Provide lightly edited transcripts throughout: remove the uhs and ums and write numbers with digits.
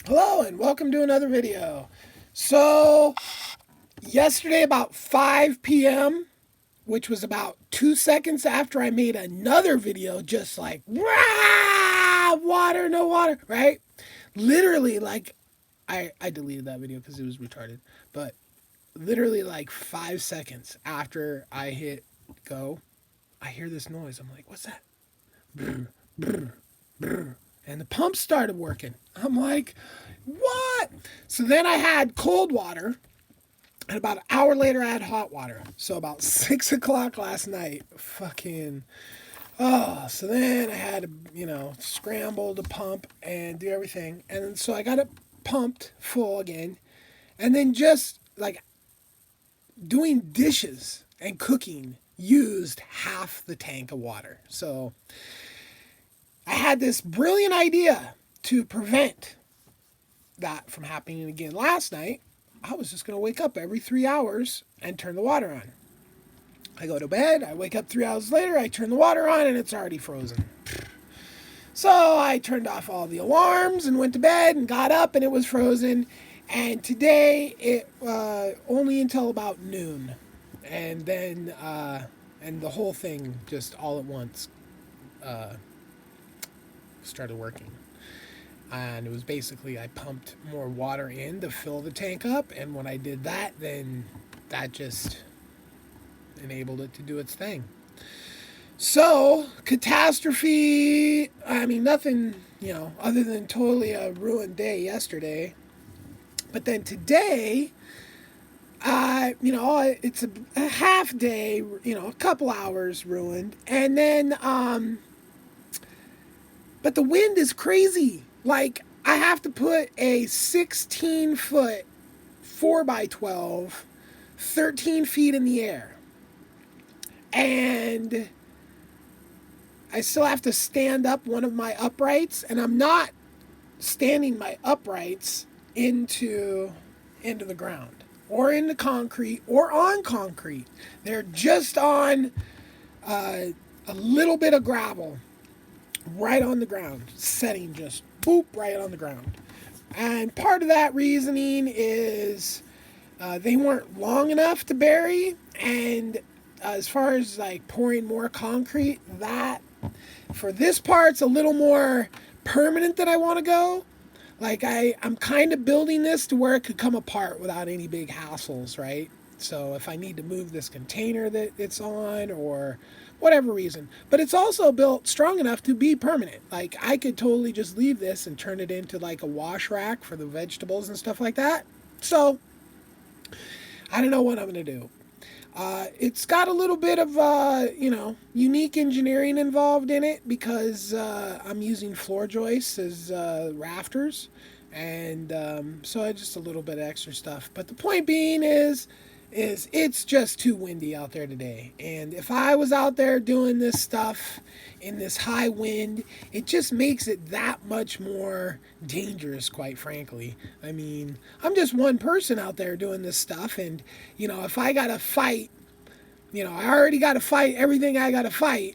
Hello and welcome to another video. So, yesterday about 5 p.m., which was about 2 seconds after I made another video, just like, "Rah! Water, no water," right? Literally, like, I deleted that video because it was retarded, but literally, like 5 seconds after I hit go, I hear this noise. I'm like, what's that? Brr, brr, brr. And the pump started working. I'm like, what? So then I had cold water, and about an hour later I had hot water. So about 6 o'clock last night, fucking, oh, so then I had to, scramble to pump and do everything. And so I got it pumped full again. And then just like doing dishes and cooking used half the tank of water. So I had this brilliant idea to prevent that from happening again last night. I was just going to wake up every 3 hours and turn the water on. I go to bed, I wake up 3 hours later, I turn the water on, and it's already frozen. So I turned off all the alarms and went to bed and got up, and it was frozen. And today, it only until about noon. And then, and the whole thing just all at once started working. And it was basically I pumped more water in to fill the tank up, and when I did that, then that just enabled it to do its thing. So, catastrophe, I mean, nothing, other than totally a ruined day yesterday. But then today, it's a half day, a couple hours ruined. And then, but the wind is crazy. Like, I have to put a 16-foot 4x12, 13 feet in the air. And I still have to stand up one of my uprights, and I'm not standing my uprights into the ground or into concrete or on concrete. They're just on a little bit of gravel right on the ground, setting just boop right on the ground. And part of that reasoning is they weren't long enough to bury, and as far as like pouring more concrete, that for this part's a little more permanent than I want to go. Like I'm kind of building this to where it could come apart without any big hassles, right? So if I need to move this container that it's on or whatever reason. But it's also built strong enough to be permanent. Like I could totally just leave this and turn it into like a wash rack for the vegetables and stuff like that. So I don't know what I'm going to do. It's got a little bit of, unique engineering involved in it because I'm using floor joists as rafters. And so I just a little bit of extra stuff. But the point being is it's just too windy out there today. And if I was out there doing this stuff in this high wind, it just makes it that much more dangerous, quite frankly. I mean, I'm just one person out there doing this stuff, and if I got to fight, I already got to fight everything I got to fight,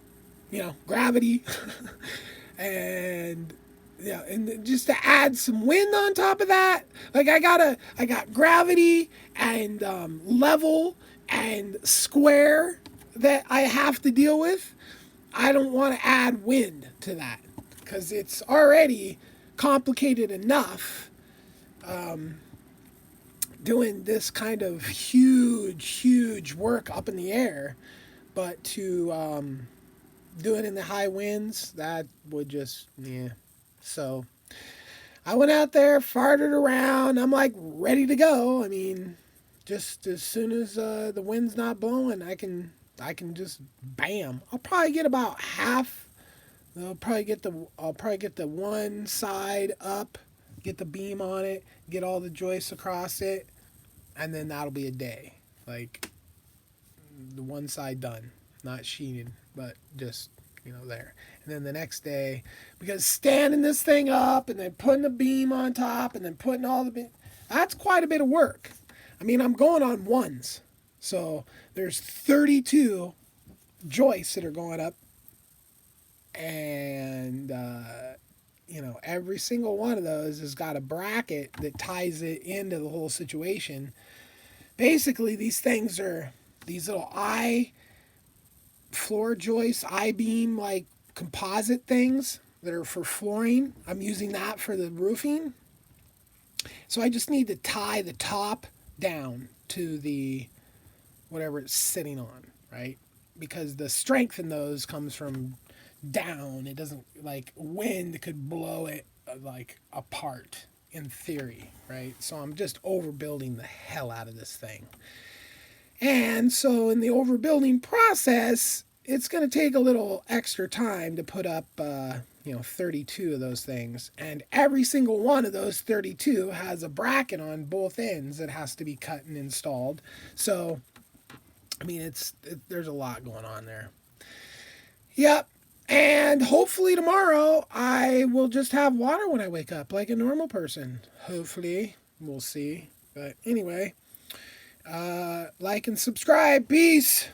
gravity, and yeah, and just to add some wind on top of that, like I got gravity and level and square that I have to deal with. I don't want to add wind to that because it's already complicated enough doing this kind of huge work up in the air, but to do it in the high winds, that would just, yeah. So I went out there, farted around. I'm like ready to go. I mean, just as soon as the wind's not blowing, I can just bam. I'll probably get about half. I'll probably get the one side up, get the beam on it, get all the joists across it, and then that'll be a day. Like the one side done, not sheeted, but just there. And then the next day, because standing this thing up and then putting the beam on top and then putting all the that's quite a bit of work. I mean, I'm going on ones, so there's 32 joists that are going up, and every single one of those has got a bracket that ties it into the whole situation. Basically, these things are these little floor joists, I-beam like composite things that are for flooring. I'm using that for the roofing. So I just need to tie the top down to the whatever it's sitting on, right? Because the strength in those comes from down. It doesn't, like, wind could blow it like apart in theory, right? So I'm just overbuilding the hell out of this thing. And so in the overbuilding process, it's going to take a little extra time to put up 32 of those things, and every single one of those 32 has a bracket on both ends that has to be cut and installed. So I mean, there's a lot going on there. Yep. And hopefully tomorrow I will just have water when I wake up like a normal person. Hopefully. We'll see. But anyway, like and subscribe. Peace.